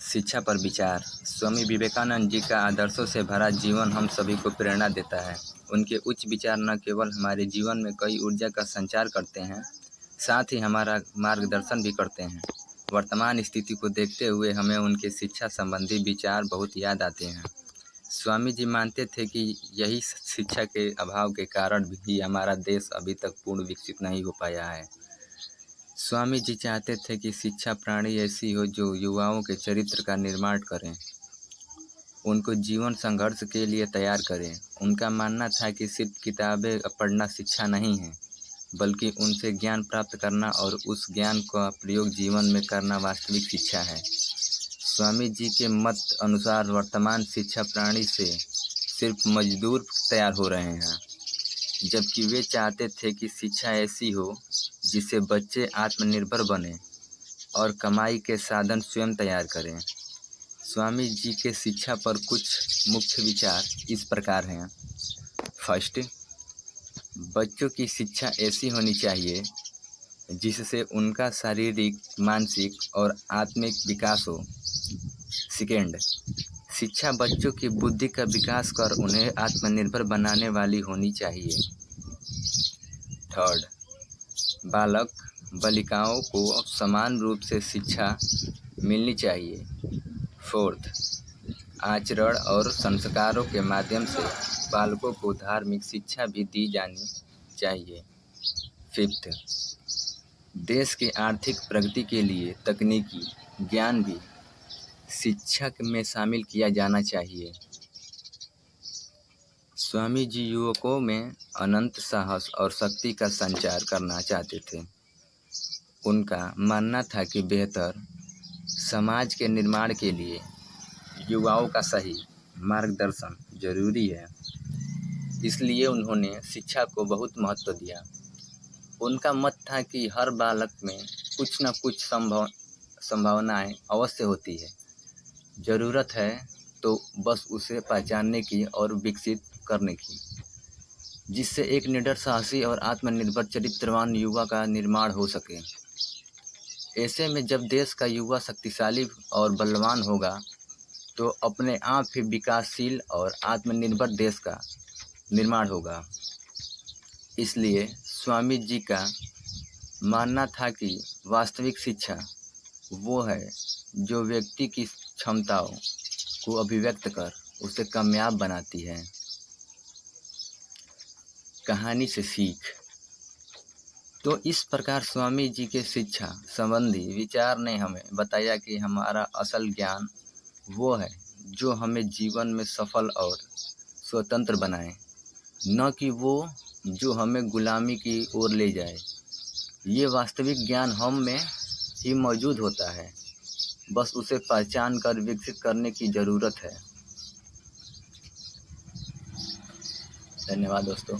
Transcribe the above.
शिक्षा पर विचार। स्वामी विवेकानंद जी का आदर्शों से भरा जीवन हम सभी को प्रेरणा देता है। उनके उच्च विचार न केवल हमारे जीवन में कई ऊर्जा का संचार करते हैं, साथ ही हमारा मार्गदर्शन भी करते हैं। वर्तमान स्थिति को देखते हुए हमें उनके शिक्षा संबंधी विचार बहुत याद आते हैं। स्वामी जी मानते थे कि यही शिक्षा के अभाव के कारण भी हमारा देश अभी तक पूर्ण विकसित नहीं हो पाया है। स्वामी जी चाहते थे कि शिक्षा प्रणाली ऐसी हो जो युवाओं के चरित्र का निर्माण करें, उनको जीवन संघर्ष के लिए तैयार करें। उनका मानना था कि सिर्फ किताबें पढ़ना शिक्षा नहीं है, बल्कि उनसे ज्ञान प्राप्त करना और उस ज्ञान का प्रयोग जीवन में करना वास्तविक शिक्षा है। स्वामी जी के मत अनुसार वर्तमान शिक्षा प्रणाली से सिर्फ मजदूर तैयार हो रहे हैं, जबकि वे चाहते थे कि शिक्षा ऐसी हो जिससे बच्चे आत्मनिर्भर बने और कमाई के साधन स्वयं तैयार करें। स्वामी जी के शिक्षा पर कुछ मुख्य विचार इस प्रकार हैं। फर्स्ट, बच्चों की शिक्षा ऐसी होनी चाहिए जिससे उनका शारीरिक, मानसिक और आत्मिक विकास हो। सेकेंड, शिक्षा बच्चों की बुद्धि का विकास कर उन्हें आत्मनिर्भर बनाने वाली होनी चाहिए। थर्ड, बालक बालिकाओं को समान रूप से शिक्षा मिलनी चाहिए। फोर्थ, आचरण और संस्कारों के माध्यम से बालकों को धार्मिक शिक्षा भी दी जानी चाहिए। फिफ्थ, देश की आर्थिक प्रगति के लिए तकनीकी ज्ञान भी शिक्षा में शामिल किया जाना चाहिए। स्वामी जी युवकों में अनंत साहस और शक्ति का संचार करना चाहते थे। उनका मानना था कि बेहतर समाज के निर्माण के लिए युवाओं का सही मार्गदर्शन जरूरी है, इसलिए उन्होंने शिक्षा को बहुत महत्व दिया। उनका मत था कि हर बालक में कुछ न कुछ संभावनाएं अवश्य होती है, ज़रूरत है तो बस उसे पहचानने की और विकसित करने की, जिससे एक निडर, साहसी और आत्मनिर्भर चरित्रवान युवा का निर्माण हो सके। ऐसे में जब देश का युवा शक्तिशाली और बलवान होगा तो अपने आप ही विकासशील और आत्मनिर्भर देश का निर्माण होगा। इसलिए स्वामी जी का मानना था कि वास्तविक शिक्षा वो है जो व्यक्ति की क्षमताओं को अभिव्यक्त कर उसे कामयाब बनाती है। कहानी से सीख। तो इस प्रकार स्वामी जी के शिक्षा संबंधी विचार ने हमें बताया कि हमारा असल ज्ञान वो है जो हमें जीवन में सफल और स्वतंत्र बनाए, न कि वो जो हमें गुलामी की ओर ले जाए। ये वास्तविक ज्ञान हम में ही मौजूद होता है, बस उसे पहचान कर विकसित करने की ज़रूरत है। धन्यवाद दोस्तों।